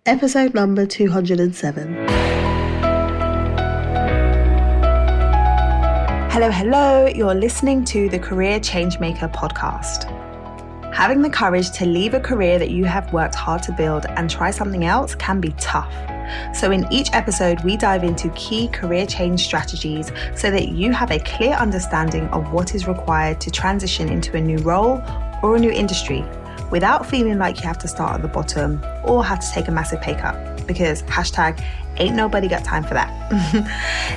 Episode number 207. Hello, you're listening to the Career Changemaker podcast. Having the courage to leave a career that you have worked hard to build and try something else can be tough. So in each episode, we dive into key career change strategies so that you have a clear understanding of what is required to transition into a new role or a new industry without feeling like you have to start at the bottom or have to take a massive pay cut, because hashtag ain't nobody got time for that.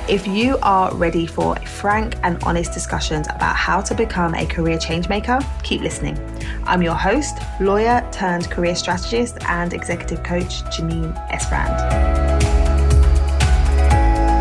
If you are ready for frank and honest discussions about how to become a career change maker, keep listening. I'm your host, lawyer turned career strategist and executive coach, Janine Esbrand.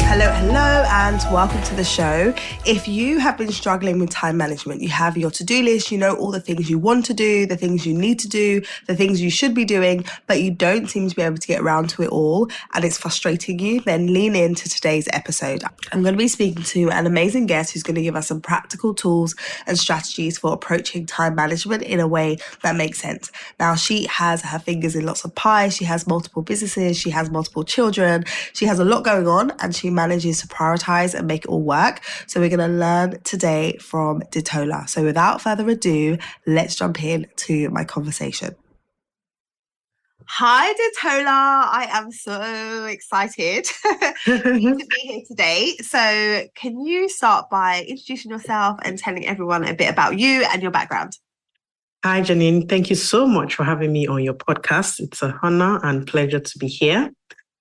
Hello, and welcome to the show. If you have been struggling with time management, you have your to-do list, you know all the things you want to do, the things you need to do, the things you should be doing, but you don't seem to be able to get around to it all, and it's frustrating you, then lean into today's episode. I'm going to be speaking to an amazing guest who's going to give us some practical tools and strategies for approaching time management in a way that makes sense. Now, she has her fingers in lots of pies, she has multiple businesses, she has multiple children, she has a lot going on, and she manages to prioritize and make it all work. So we're going to learn today from Detola. So without further ado, let's jump in to my conversation. Hi, Detola. I am so excited to be here today. So can you start by introducing yourself and telling everyone a bit about you and your background? Hi, Janine. Thank you so much for having me on your podcast. It's an honor and pleasure to be here.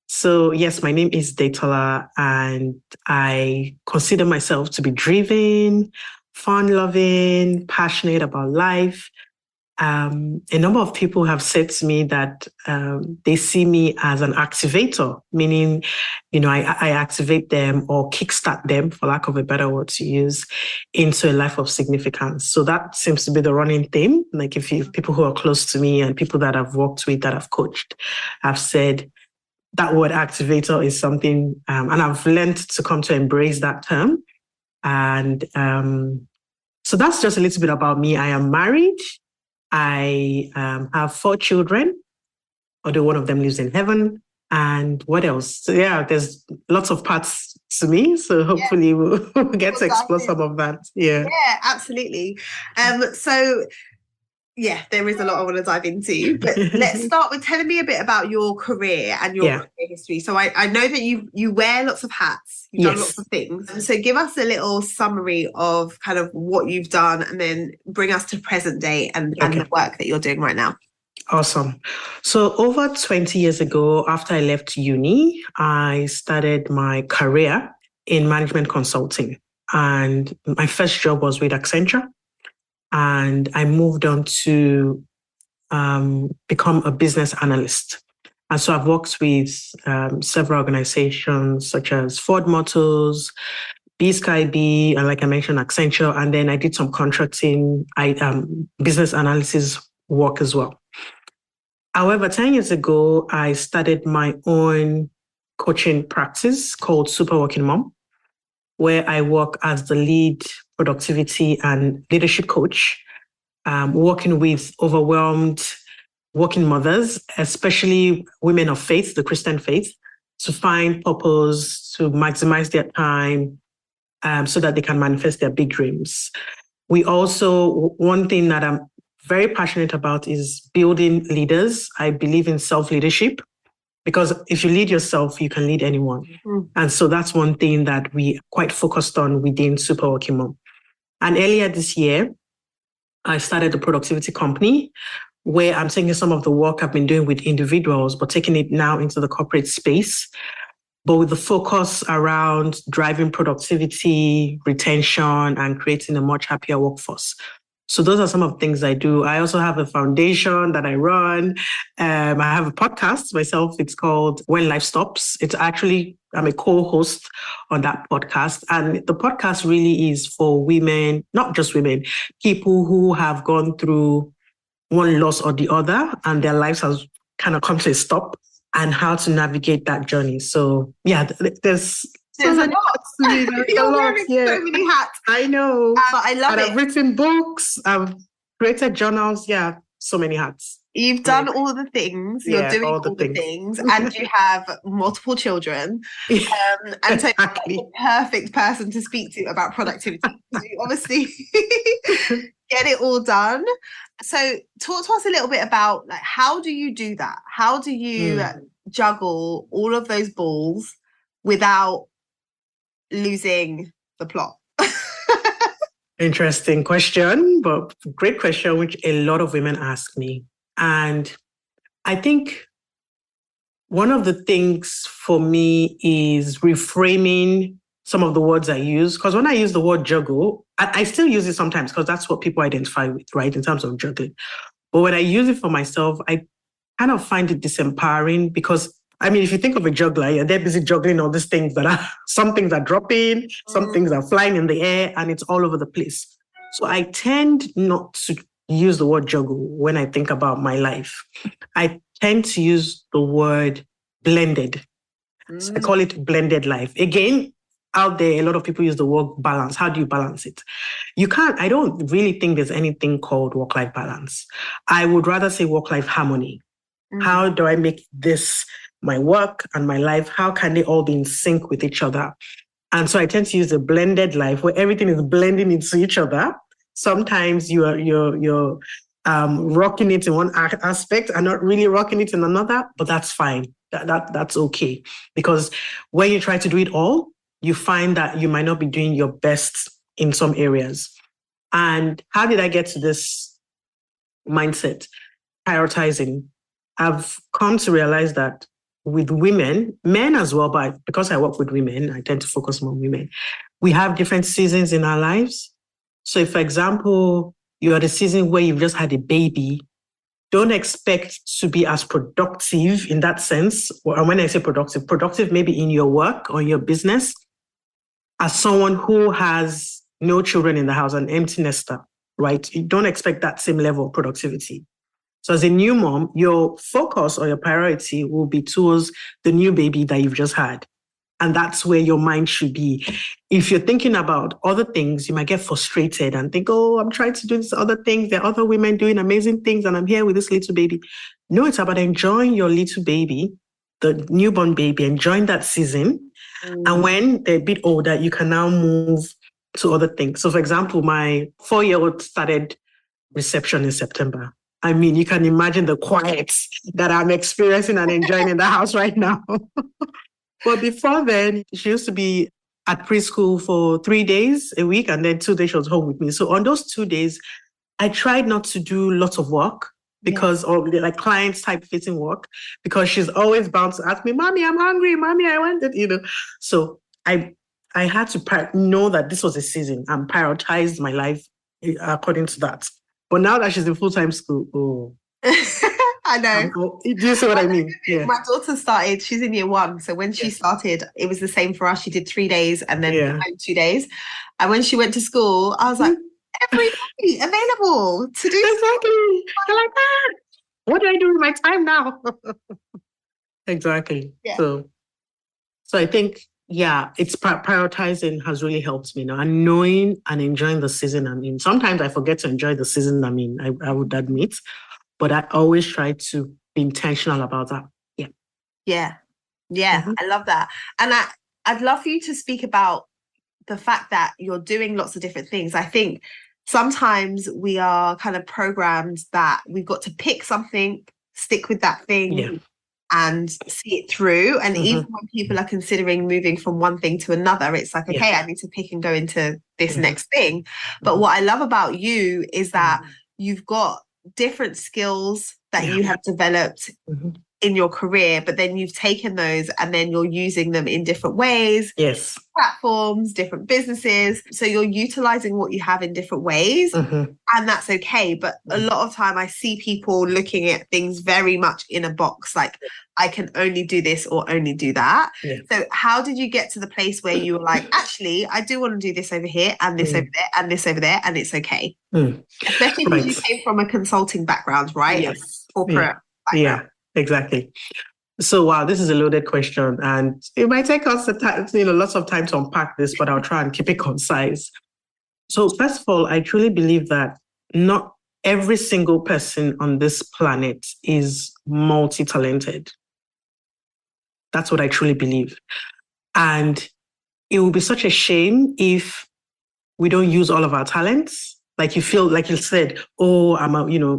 So yes, my name is Detola, and I consider myself to be driven, fun-loving, passionate about life. A number of people have said to me that they see me as an activator, meaning, I activate them or kickstart them, for lack of a better word to use, into a life of significance. So that seems to be the running theme. Like if people who are close to me and people that I've worked with, that I've coached, have said, that word activator is something, and I've learned to come to embrace that term. And so that's just a little bit about me. I am married. I have 4 children, although one of them lives in heaven. And what else? So yeah, there's lots of parts to me. So hopefully we'll get to explore some of that. Yeah, absolutely. Yeah, there is a lot I want to dive into, but let's start with telling me a bit about your career and your career history. So I know that you wear lots of hats, you've done lots of things. So give us a little summary of kind of what you've done and then bring us to present day and the work that you're doing right now. Awesome. So over 20 years ago, after I left uni, I started my career in management consulting. And my first job was with Accenture. And I moved on to become a business analyst. And so I've worked with several organizations such as Ford Motors, BSkyB, and like I mentioned, Accenture. And then I did some contracting, business analysis work as well. However, 10 years ago, I started my own coaching practice called Super Working Mom, where I work as the lead productivity and leadership coach, working with overwhelmed working mothers, especially women of faith, the Christian faith, to find purpose, to maximize their time, so that they can manifest their big dreams. We also, one thing that I'm very passionate about is building leaders. I believe in self-leadership, because if you lead yourself, you can lead anyone. And so that's one thing that we quite focused on within Super Working Mom. And earlier this year, I started a productivity company where I'm taking some of the work I've been doing with individuals, but taking it now into the corporate space, but with the focus around driving productivity, retention, and creating a much happier workforce. So those are some of the things I do. I also have a foundation that I run. I have a podcast myself. It's called When Life Stops. I'm a co-host on that podcast. And the podcast really is for women, not just women, people who have gone through one loss or the other and their lives has kind of come to a stop, and how to navigate that journey. So yeah, there's a lot. You're wearing so many hats. I know. But I love it. I've written books. I've created journals. Yeah, so many hats. You've done all the things, you're doing all the things, and you have multiple children. And so Exactly. you're the perfect person to speak to about productivity. You obviously get it all done. So talk to us a little bit about like, how do you do that? How do you juggle all of those balls without losing the plot? Interesting question, but great question, which a lot of women ask me. And I think one of the things for me is reframing some of the words I use. Because when I use the word juggle, I still use it sometimes because that's what people identify with, right, in terms of juggling. But when I use it for myself, I kind of find it disempowering because, I mean, if you think of a juggler, you're there busy juggling all these things that are, some things are dropping, some things are flying in the air, and it's all over the place. So I tend not to use the word juggle when I think about my life. I tend to use the word blended. I call it blended life. Again, out there, a lot of people use the word balance. How do you balance it? You can't, I don't really think there's anything called work-life balance. I would rather say work-life harmony. How do I make this my work and my life? How can they all be in sync with each other? And so I tend to use a blended life where everything is blending into each other. Sometimes you're rocking it in one aspect and not really rocking it in another, but that's fine. That's okay. Because when you try to do it all, you find that you might not be doing your best in some areas. And how did I get to this mindset? Prioritizing. I've come to realize that with women, men as well, but because I work with women, I tend to focus more on women. We have different seasons in our lives. So if, for example, you're at a season where you've just had a baby, don't expect to be as productive in that sense. And when I say productive maybe in your work or your business, as someone who has no children in the house, an empty nester, right? You don't expect that same level of productivity. So as a new mom, your focus or your priority will be towards the new baby that you've just had. And that's where your mind should be. If you're thinking about other things, you might get frustrated and think, oh, I'm trying to do these other things. There are other women doing amazing things and I'm here with this little baby. No, it's about enjoying your little baby, the newborn baby, enjoying that season. And when they're a bit older, you can now move to other things. So for example, my 4-year-old started reception in September. I mean, you can imagine the quiet that I'm experiencing and enjoying in the house right now. But before then, she used to be at preschool for 3 days a week, and then 2 days she was home with me. So on those 2 days, I tried not to do lots of work because, or like clients type fitting work, because she's always bound to ask me, Mommy, I'm hungry. Mommy, I want it, So I had to know that this was a season and prioritize my life according to that. But now that she's in full-time school, I know. Do you see what I mean? Yeah. My daughter started, she's in year 1. So when she started, it was the same for us. She did 3 days and then 2 days. And when she went to school, I was like, every day available to do. Exactly. You're like, what do I do with my time now? Exactly. Yeah. So I think, it's prioritizing has really helped me now, and knowing and enjoying the season I'm in. Sometimes I forget to enjoy the season I'm in, I would admit, but I always try to be intentional about that. Yeah. I love that. And I'd love for you to speak about the fact that you're doing lots of different things. I think sometimes we are kind of programmed that we've got to pick something, stick with that thing, and see it through. And even when people are considering moving from one thing to another, it's like, okay, I need to pick and go into this next thing. But what I love about you is that you've got different skills that you have developed in your career, but then you've taken those and then you're using them in different ways. Yes. Platforms, different businesses. So you're utilizing what you have in different ways, and that's okay. But a lot of time I see people looking at things very much in a box, like I can only do this or only do that. Yeah. So how did you get to the place where you were like, actually, I do want to do this over here and this over there and this over there, and it's okay? Especially because you came from a consulting background, right? Yes. Corporate background. Yeah. Exactly. So, wow, this is a loaded question, and it might take us lots of time to unpack this, but I'll try and keep it concise. So, first of all, I truly believe that not every single person on this planet is multi-talented. That's what I truly believe. And it would be such a shame if we don't use all of our talents. Like you feel, like you said, oh,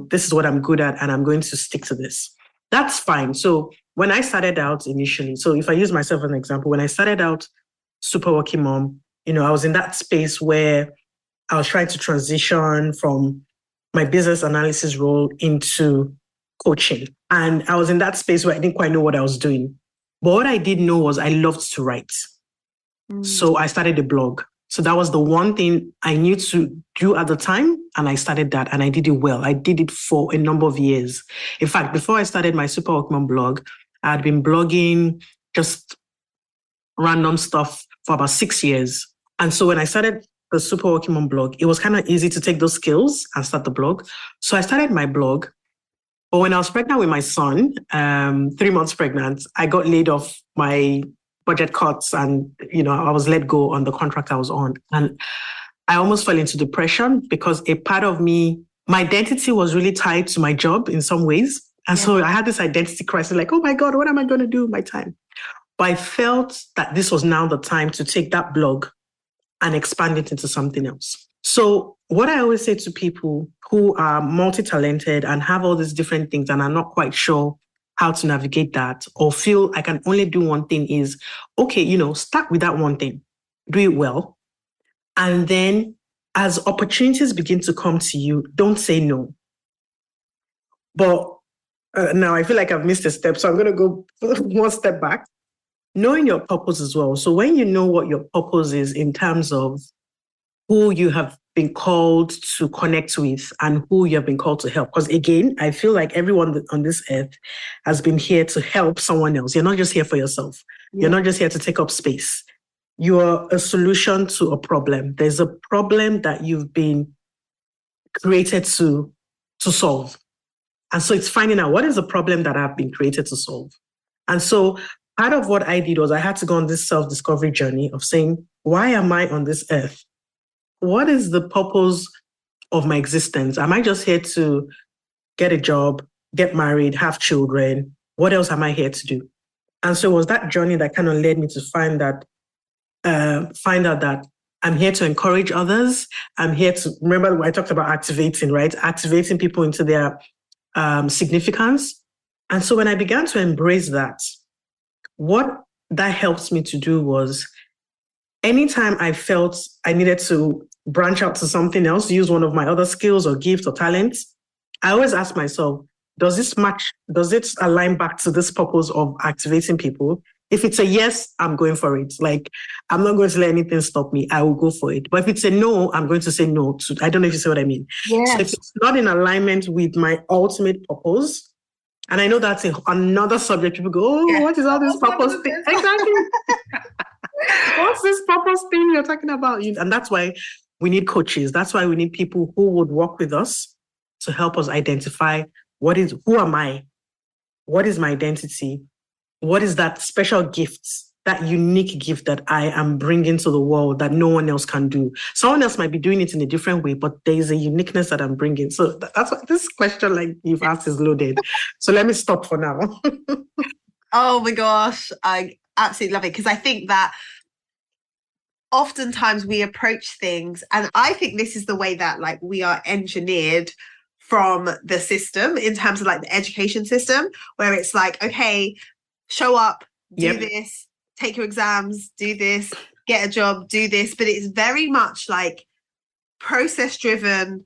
this is what I'm good at and I'm going to stick to this. That's fine. So when I started out initially, so if I use myself as an example, when I started out super working mom, I was in that space where I was trying to transition from my business analysis role into coaching. And I was in that space where I didn't quite know what I was doing. But what I did know was I loved to write. So I started a blog. So that was the one thing I knew to do at the time. And I started that and I did it well. I did it for a number of years. In fact, before I started my Super Workman blog, I had been blogging just random stuff for about 6 years. And so when I started the Super Working Mom blog, it was kind of easy to take those skills and start the blog. So I started my blog. But when I was pregnant with my son, 3 months pregnant, I got laid off. My budget cuts and, I was let go on the contract I was on. And I almost fell into depression because a part of me, my identity was really tied to my job in some ways. And so I had this identity crisis, like, oh my God, what am I going to do with my time? But I felt that this was now the time to take that blog and expand it into something else. So what I always say to people who are multi-talented and have all these different things and are not quite sure how to navigate that or feel I can only do one thing is, okay, start with that one thing, do it well. And then as opportunities begin to come to you, don't say no. But now I feel like I've missed a step. So I'm going to go one step back. Knowing your purpose as well. So when you know what your purpose is in terms of who you have been called to connect with and who you have been called to help. Because again, I feel like everyone on this earth has been here to help someone else. You're not just here for yourself. Yeah. You're not just here to take up space. You are a solution to a problem. There's a problem that you've been created to solve. And so it's finding out what is the problem that I've been created to solve. And so part of what I did was I had to go on this self-discovery journey of saying, why am I on this earth? What is the purpose of my existence? Am I just here to get a job, get married, have children? What else am I here to do? And so it was that journey that kind of led me to find out that I'm here to encourage others. I'm here to, remember I talked about activating, right? Activating people into their significance. And so when I began to embrace that, what that helped me to do was anytime I felt I needed to branch out to something else, use one of my other skills or gifts or talents, I always ask myself, does this match? Does it align back to this purpose of activating people? If it's a yes, I'm going for it. Like, I'm not going to let anything stop me. I will go for it. But if it's a no, I'm going to say no to, I don't know if you see what I mean. Yes. So if it's not in alignment with my ultimate purpose, and I know that's another subject. People go, oh, what is all this purpose thing? Exactly. What's this purpose thing you're talking about? And that's why we need coaches. That's why we need people who would work with us to help us identify who am I? What is my identity? What is that special gift, that unique gift that I am bringing to the world that no one else can do? Someone else might be doing it in a different way, but there is a uniqueness that I'm bringing. So that's what this question, like you've asked, is loaded. So let me stop for now. Oh my gosh, I absolutely love it, because I think that oftentimes we approach things, and I think this is the way that like we are engineered from the system in terms of like the education system, where it's like, okay, show up, do this, take your exams, do this, get a job, do this. But it's very much like process driven,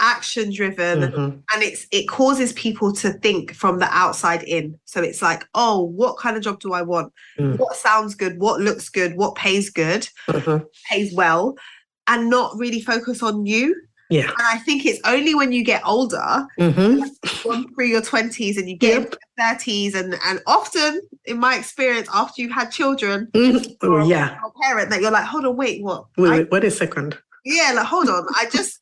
action driven, and it causes people to think from the outside in. So it's like, oh, what kind of job do I want? What sounds good? What looks good? What pays good? Pays well, and not really focus on you. Yeah. And I think it's only when you get older, like gone through your 20s and you get into your 30s, and often, in my experience, after you've had children, or a parent, that you're like, hold on, wait, what? Wait a second. Yeah, like, hold on. I just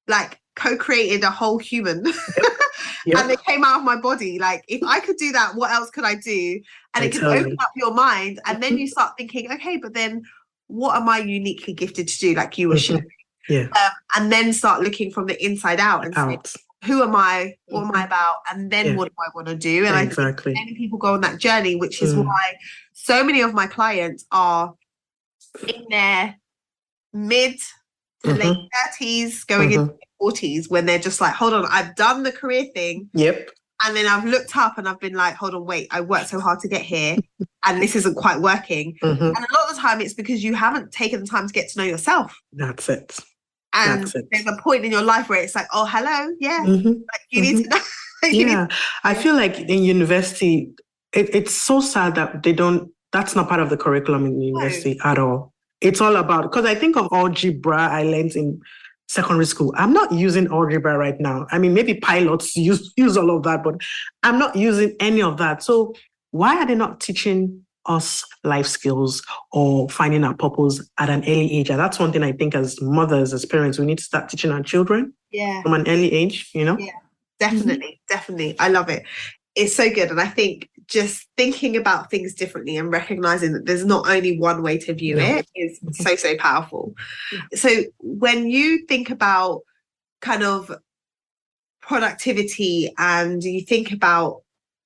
like co-created a whole human and they came out of my body. Like, if I could do that, what else could I do? And it can open up your mind, and then you start thinking, okay, but then what am I uniquely gifted to do? Like you were sharing. Yeah. And then start looking from the inside out and say, who am I? What am I about? And then what do I want to do? And exactly. I think many people go on that journey, which is why so many of my clients are in their mid to late 30s, going into 40s, when they're just like, hold on, I've done the career thing. Yep. And then I've looked up and I've been like, hold on, wait, I worked so hard to get here and this isn't quite working. And a lot of the time it's because you haven't taken the time to get to know yourself. That's it. And there's a point in your life where it's like, oh, hello, like you need to know. I feel like in university, it's so sad that that's not part of the curriculum in university at all. It's all about, because I think of algebra I learned in secondary school. I'm not using algebra right now. I mean, maybe pilots use all of that, but I'm not using any of that. So why are they not teaching us life skills or finding our purpose at an early age? And that's one thing I think as mothers, as parents, we need to start teaching our children from an early age, Yeah, definitely. I love it. It's so good. And I think just thinking about things differently and recognizing that there's not only one way to view it is so powerful. So when you think about kind of productivity and you think about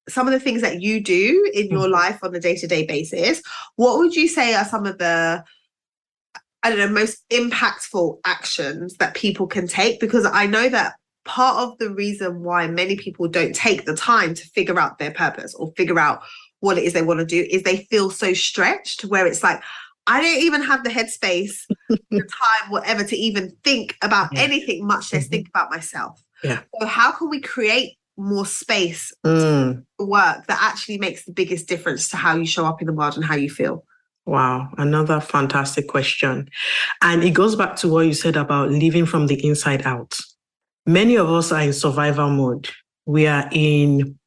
some of the things that you do in your life on a day-to-day basis, what would you say are some of the, I don't know, most impactful actions that people can take? Because I know that part of the reason why many people don't take the time to figure out their purpose or figure out what it is they want to do is they feel so stretched, where it's like, I don't even have the headspace, the time, whatever, to even think about anything, much less think about myself. So how can we create more space for work that actually makes the biggest difference to how you show up in the world and how you feel? Wow, another fantastic question. And it goes back to what you said about living from the inside out. Many of us are in survival mode. We are in,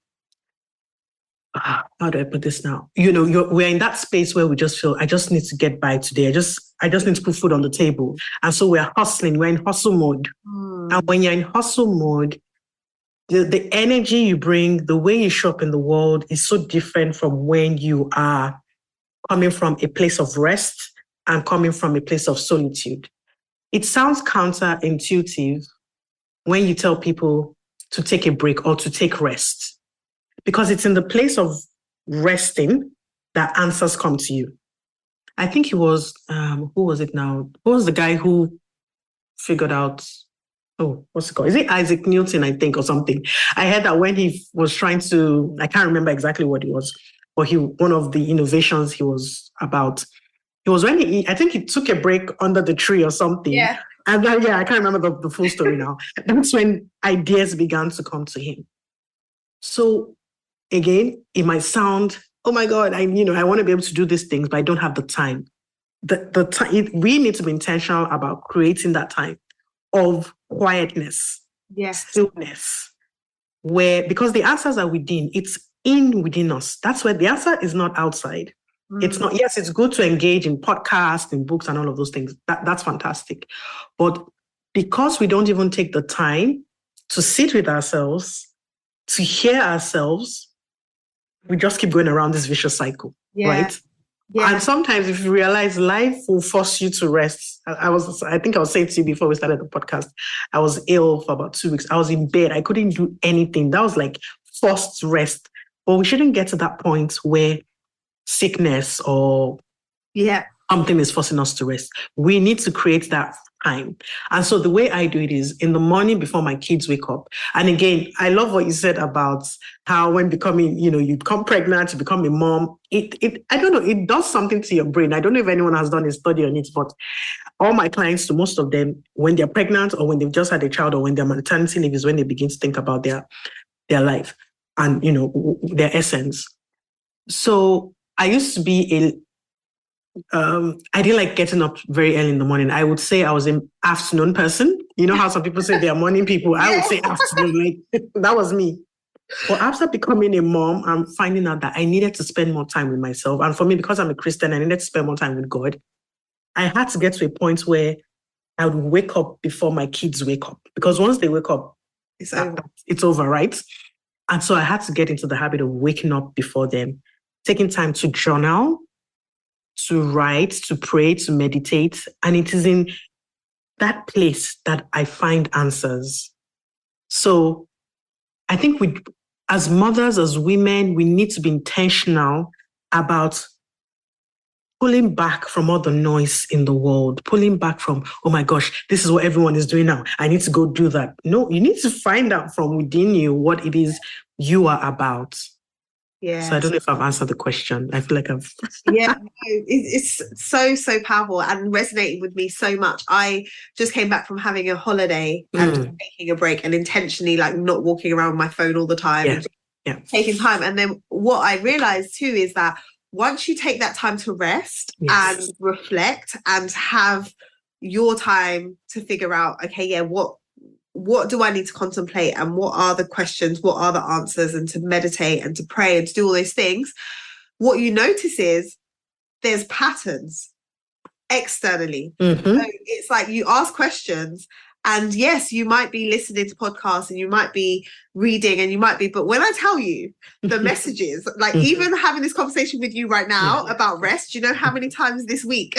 how do I put this now? We're in that space where we just feel, I just need to get by today. I just need to put food on the table. And so we're hustling. We're in hustle mode. And when you're in hustle mode, the energy you bring, the way you show up in the world is so different from when you are coming from a place of rest and coming from a place of solitude. It sounds counterintuitive when you tell people to take a break or to take rest, because it's in the place of resting that answers come to you. I think it was, who was it now? Who was the guy who figured out, what's it called? Is it Isaac Newton, I think, or something? I heard that when he was trying to, I can't remember exactly what it was, but one of the innovations he was about, it was when I think he took a break under the tree or something. Yeah. And then, I can't remember the full story now. That's when ideas began to come to him. So again, it might sound, oh my God, I want to be able to do these things, but I don't have the time. The time, we need to be intentional about creating that time of quietness, stillness, because the answers are within. It's within us. That's where the answer is not outside. It's not, yes, it's good to engage in podcasts, in books and all of those things. That's fantastic. But because we don't even take the time to sit with ourselves, to hear ourselves, we just keep going around this vicious cycle, right? Yeah. And sometimes if you realize life will force you to rest. I think I was saying to you before we started the podcast, I was ill for about 2 weeks. I was in bed. I couldn't do anything. That was like forced rest. But we shouldn't get to that point where sickness or something is forcing us to rest. We need to create that time. And so the way I do it is in the morning before my kids wake up. And again, I love what you said about how when becoming, you become pregnant, you become a mom, I don't know, it does something to your brain. I don't know if anyone has done a study on it, but all my clients, to most of them, when they're pregnant or when they've just had a child or when they're maternity leave is when they begin to think about their life and, their essence. So I used to be I didn't like getting up very early in the morning. I would say I was an afternoon person. You know how some people say they are morning people? I would say afternoon. That was me. But after becoming a mom, I'm finding out that I needed to spend more time with myself. And for me, because I'm a Christian, I needed to spend more time with God. I had to get to a point where I would wake up before my kids wake up. Because once they wake up, it's over, right? And so I had to get into the habit of waking up before them, taking time to journal, to write, to pray, to meditate. And it is in that place that I find answers. So I think as mothers, as women, we need to be intentional about pulling back from all the noise in the world, pulling back from, oh my gosh, this is what everyone is doing now. I need to go do that. No, you need to find out from within you what it is you are about. Yeah. So I don't know if I've answered the question. I feel like I've... Yeah, it's so powerful and resonating with me so much. I just came back from having a holiday and just taking a break and intentionally like not walking around my phone all the time and taking time. And then what I realized too is that once you take that time to rest and reflect and have your time to figure out, okay, yeah, what do I need to contemplate and what are the questions, what are the answers, and to meditate and to pray and to do all those things, what you notice is there's patterns externally. So it's like you ask questions and yes, you might be listening to podcasts and you might be reading and you might be, but when I tell you the messages, like even having this conversation with you right now about rest, you know how many times this week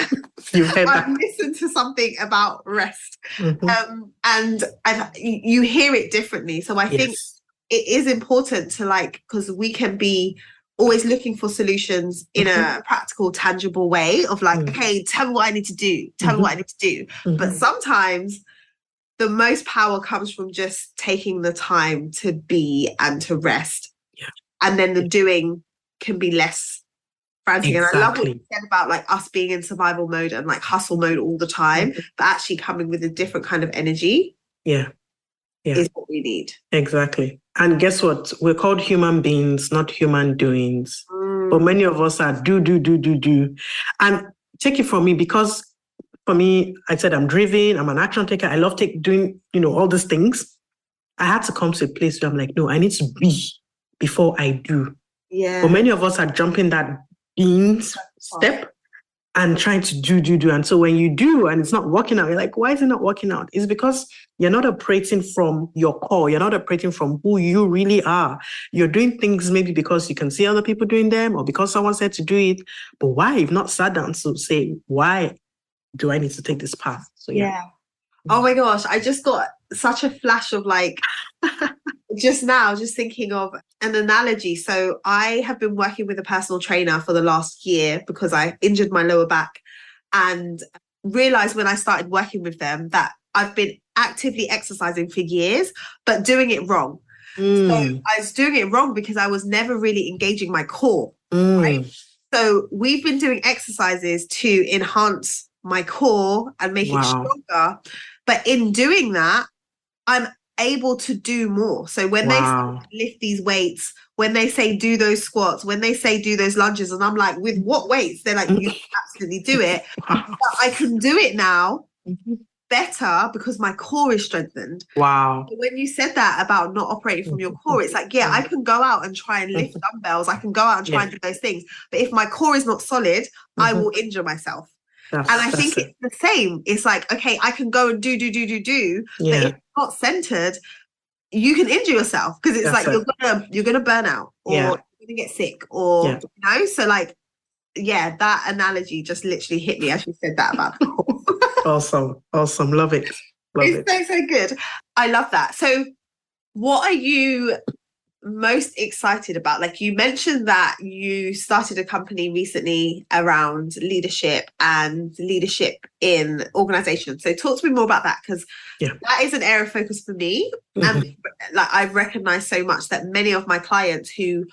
I've listened to something about rest and you hear it differently. So I think it is important to like, because we can be always looking for solutions in a practical, tangible way of like, okay, tell me what I need to do. Tell me what I need to do. But sometimes the most power comes from just taking the time to be and to rest. Yeah. And then the doing can be less frantic. Exactly. And I love what you said about like us being in survival mode and like hustle mode all the time, but actually coming with a different kind of energy. Yeah. Is what we need. Exactly. And guess what? We're called human beings, not human doings. But many of us are do. And take it from me, because for me, I said I'm driven, I'm an action taker. I love doing, all these things. I had to come to a place where I'm like, no, I need to be before I do. Yeah. But many of us are jumping that being step and trying to do. And so when you do and it's not working out, you're like, why is it not working out? It's because you're not operating from your core. You're not operating from who you really are. You're doing things maybe because you can see other people doing them or because someone said to do it. But why? You've not sat down to say, why do I need to take this path? So yeah. Oh my gosh, I just got such a flash of like, just now, just thinking of an analogy. So I have been working with a personal trainer for the last year because I injured my lower back and realized when I started working with them that I've been actively exercising for years, but doing it wrong. So I was doing it wrong because I was never really engaging my core, right? So we've been doing exercises to enhance my core and make it stronger. But in doing that, I'm able to do more. So when they say lift these weights, when they say do those squats, when they say do those lunges, and I'm like, with what weights? They're like, you can absolutely do it. But I can do it now better because my core is strengthened. Wow. So when you said that about not operating from your core, it's like, yeah, I can go out and try and lift dumbbells. I can go out and try and do those things. But if my core is not solid, I will injure myself. And I think it's the same. It's like, okay, I can go and do. But if it's not centered, you can injure yourself because it's you're gonna burn out or you're gonna get sick or So like, that analogy just literally hit me as you said that about Awesome. Love it. It's so good. I love that. So what are you most excited about? Like you mentioned that you started a company recently around leadership and leadership in organizations. So talk to me more about that, because that is an area of focus for me. And like I've recognized so much that many of my clients who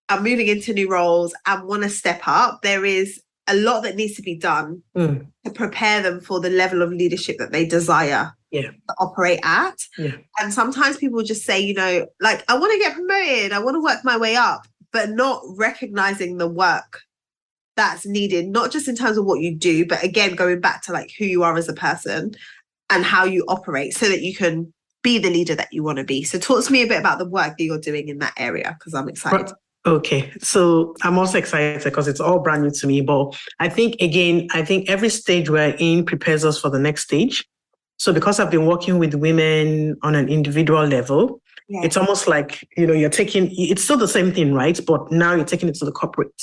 are moving into new roles and want to step up, there is a lot that needs to be done to prepare them for the level of leadership that they desire to operate at. And sometimes people just say, like, I want to get promoted, I want to work my way up, but not recognizing the work that's needed, not just in terms of what you do, but again, going back to like who you are as a person and how you operate so that you can be the leader that you want to be. So talk to me a bit about the work that you're doing in that area, because I'm excited. Okay, so I'm also excited because it's all brand new to me. But I think every stage we're in prepares us for the next stage. So because I've been working with women on an individual level, it's almost like, it's still the same thing, right? But now you're taking it to the corporate.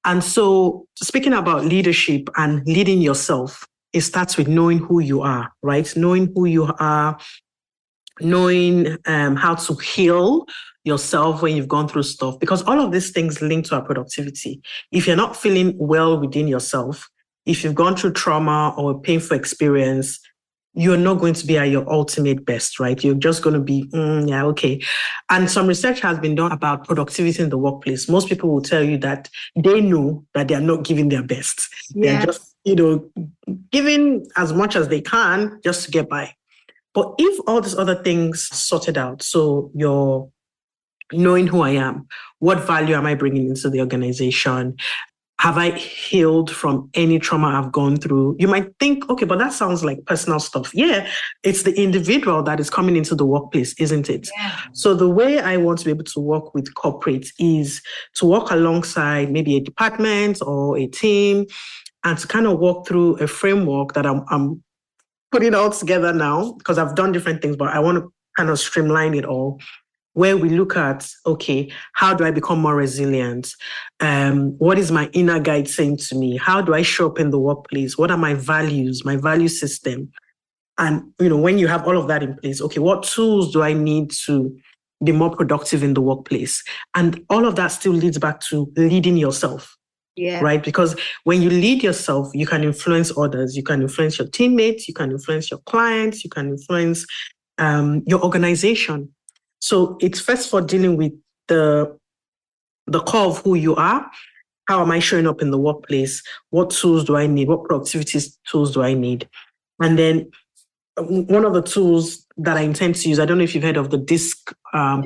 And so speaking about leadership and leading yourself, it starts with knowing who you are, right? Knowing who you are, knowing how to heal yourself when you've gone through stuff, because all of these things link to our productivity. If you're not feeling well within yourself, if you've gone through trauma or a painful experience, you're not going to be at your ultimate best, right? You're just going to be, yeah, okay. And some research has been done about productivity in the workplace. Most people will tell you that they know that they are not giving their best. Yeah. They're just, giving as much as they can just to get by. But if all these other things sorted out, so you're knowing who I am, what value am I bringing into the organization? Have I healed from any trauma I've gone through? You might think, okay, but that sounds like personal stuff. Yeah, it's the individual that is coming into the workplace, isn't it? Yeah. So the way I want to be able to work with corporates is to work alongside maybe a department or a team and to kind of walk through a framework that I'm putting all together now, because I've done different things, but I want to kind of streamline it all, where we look at, okay, how do I become more resilient? What is my inner guide saying to me? How do I show up in the workplace? What are my values, my value system? And, when you have all of that in place, okay, what tools do I need to be more productive in the workplace? And all of that still leads back to leading yourself. Yeah. Right? Because when you lead yourself, you can influence others. You can influence your teammates. You can influence your clients. You can influence your organization. So it's first for dealing with the core of who you are. How am I showing up in the workplace? What tools do I need? What productivity tools do I need? And then one of the tools that I intend to use, I don't know if you've heard of the DISC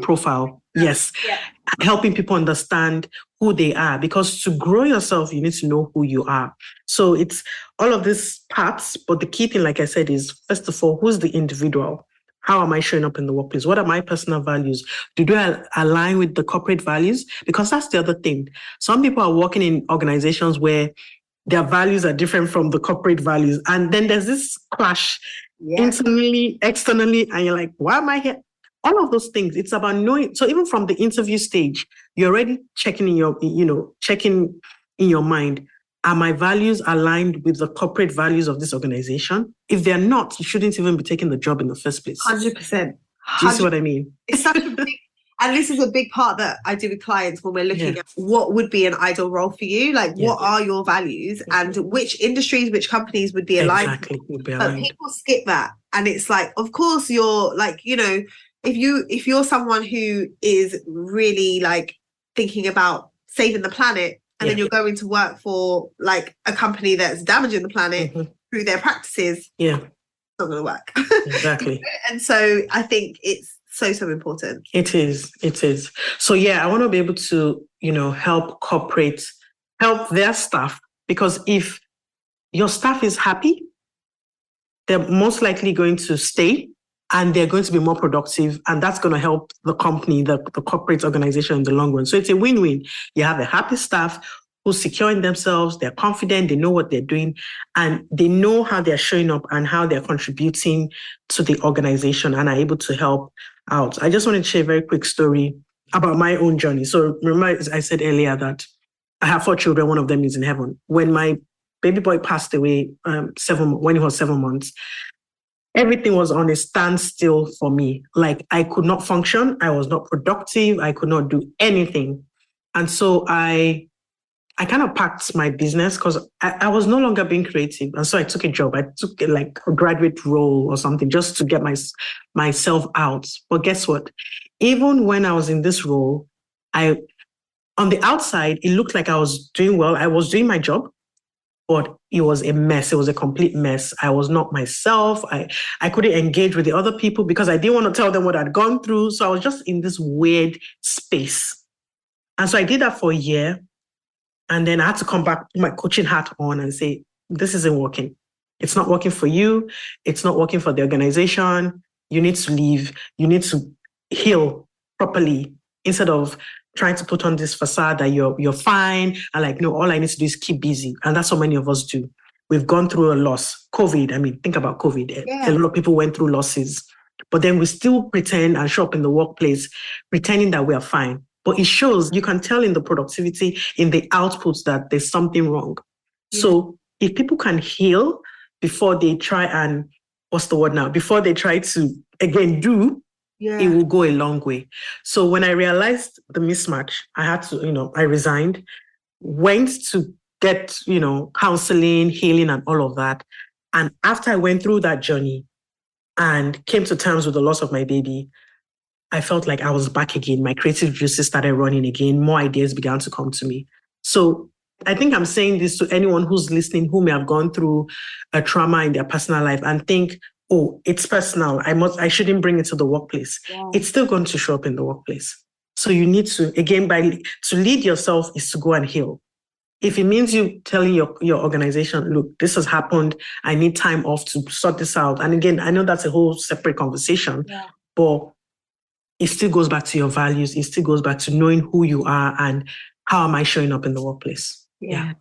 profile. Yes. Yeah. Helping people understand who they are, because to grow yourself, you need to know who you are. So it's all of these parts, but the key thing, like I said, is first of all, who's the individual? How am I showing up in the workplace? What are my personal values? Do they align with the corporate values? Because that's the other thing. Some people are working in organizations where their values are different from the corporate values. And then there's this clash internally, externally, and you're like, why am I here? All of those things, it's about knowing. So even from the interview stage, you're already checking in your mind, are my values aligned with the corporate values of this organization? If they're not, you shouldn't even be taking the job in the first place. 100%. Do you see what I mean? It's such a big, and this is a big part that I do with clients when we're looking at what would be an ideal role for you. Like, what are your values and which industries, which companies would be aligned? Exactly. Would be aligned. But people skip that. And it's like, of course, you're like, if you're someone who is really like thinking about saving the planet, and then you're going to work for like a company that's damaging the planet through their practices, it's not going to work. Exactly. And so I think it's so important. It is. So I want to be able to, help corporates, help their staff, because if your staff is happy, they're most likely going to stay and they're going to be more productive, and that's going to help the company, the corporate organization in the long run. So it's a win-win. You have a happy staff who's secure in themselves, they're confident, they know what they're doing, and they know how they're showing up and how they're contributing to the organization and are able to help out. I just wanted to share a very quick story about my own journey. So remember, I said earlier that I have 4 children, one of them is in heaven. When my baby boy passed away when he was 7 months, everything was on a standstill for me. Like, I could not function. I was not productive. I could not do anything. And so I kind of packed my business because I was no longer being creative. And so I took a job. I took a graduate role or something just to get myself out. But guess what? Even when I was in this role, on the outside, it looked like I was doing well. I was doing my job, but it was a mess. It was a complete mess. I was not myself. I couldn't engage with the other people because I didn't want to tell them what I'd gone through. So I was just in this weird space. And so I did that for a year. And then I had to come back, put my coaching hat on and say, this isn't working. It's not working for you. It's not working for the organization. You need to leave. You need to heal properly instead of trying to put on this facade that you're fine. And no, all I need to do is keep busy. And that's what many of us do. We've gone through a loss. COVID, think about COVID. A lot of people went through losses. But then we still pretend and show up in the workplace, pretending that we are fine. But it shows, you can tell in the productivity, in the outputs that there's something wrong. Yeah. So if people can heal before they try and what's the word now? Before they try to, again, do, it will go a long way. So when I realized the mismatch, I had to, I resigned, went to get, counseling, healing, and all of that. And after I went through that journey and came to terms with the loss of my baby, I felt like I was back again. My creative juices started running again. More ideas began to come to me. So I think I'm saying this to anyone who's listening, who may have gone through a trauma in their personal life and think, oh, it's personal. I shouldn't bring it to the workplace. Yeah. It's still going to show up in the workplace. So you need to, again, to lead yourself is to go and heal. If it means you telling your organization, look, this has happened, I need time off to sort this out. And again, I know that's a whole separate conversation, but it still goes back to your values. It still goes back to knowing who you are and how am I showing up in the workplace. Yeah.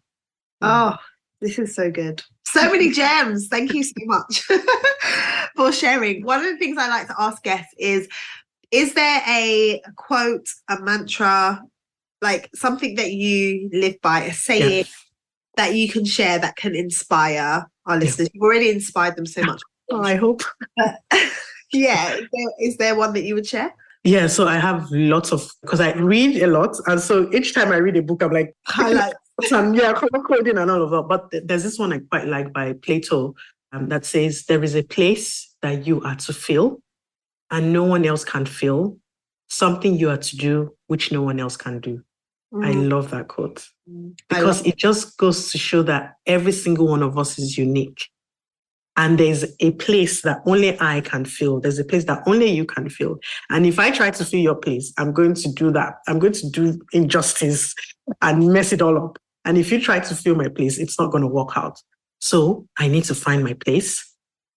Oh, this is so good. So many gems. Thank you so much for sharing. One of the things I like to ask guests is there a quote, a mantra, like something that you live by, a saying that you can share that can inspire our listeners? You've already inspired them so much. Oh, I hope. Is there one that you would share? Yeah, so I have lots of, because I read a lot. And so each time I read a book, I'm like, highlight some, color coding and all of that. But there's this one I quite like by Plato that says, there is a place that you are to fill and no one else can fill, something you are to do which no one else can do. I love that quote because it just goes to show that every single one of us is unique. And there's a place that only I can fill. There's a place that only you can fill. And if I try to fill your place, I'm going to do that. I'm going to do injustice and mess it all up. And if you try to fill my place, it's not going to work out. So I need to find my place.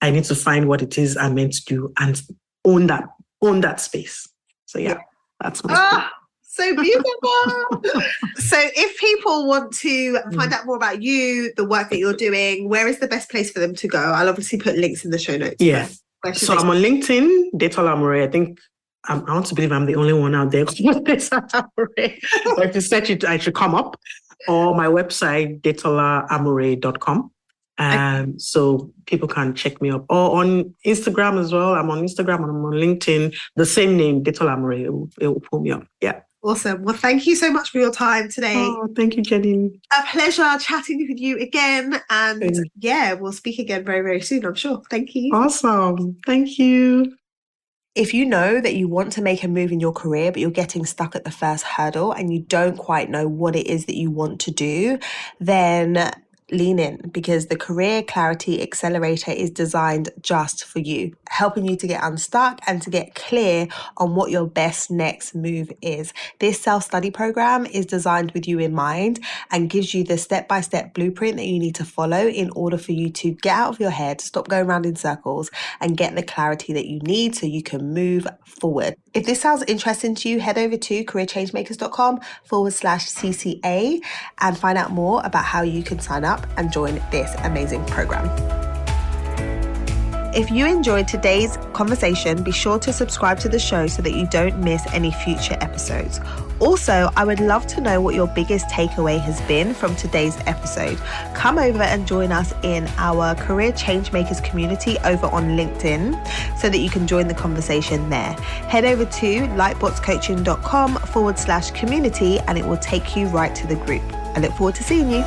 I need to find what it is I'm meant to do and own that space. So that's my so beautiful. So if people want to find out more about you, the work that you're doing, where is the best place for them to go? I'll obviously put links in the show notes. Yeah. So I'm on LinkedIn, Detola Amure. I think I want to believe I'm the only one out there with Detola Amure. Or if you search it, I should come up. Or my website, detolaamure.com. So people can check me up. Or on Instagram as well. I'm on Instagram and I'm on LinkedIn. The same name, Detola Amure. It will pull me up. Yeah. Awesome. Well, thank you so much for your time today. Oh, thank you, Jenny. A pleasure chatting with you again. And we'll speak again very, very soon, I'm sure. Thank you. Awesome. Thank you. If you know that you want to make a move in your career, but you're getting stuck at the first hurdle and you don't quite know what it is that you want to do, then lean in, because the Career Clarity Accelerator is designed just for you, helping you to get unstuck and to get clear on what your best next move is. This self-study program is designed with you in mind and gives you the step-by-step blueprint that you need to follow in order for you to get out of your head, stop going around in circles, and get the clarity that you need so you can move forward. If this sounds interesting to you, head over to careerchangemakers.com/CCA and find out more about how you can sign up and join this amazing program. If you enjoyed today's conversation, be sure to subscribe to the show so that you don't miss any future episodes. Also, I would love to know what your biggest takeaway has been from today's episode. Come over and join us in our Career Changemakers community over on LinkedIn so that you can join the conversation there. Head over to lightbotscoaching.com/community and it will take you right to the group. I look forward to seeing you.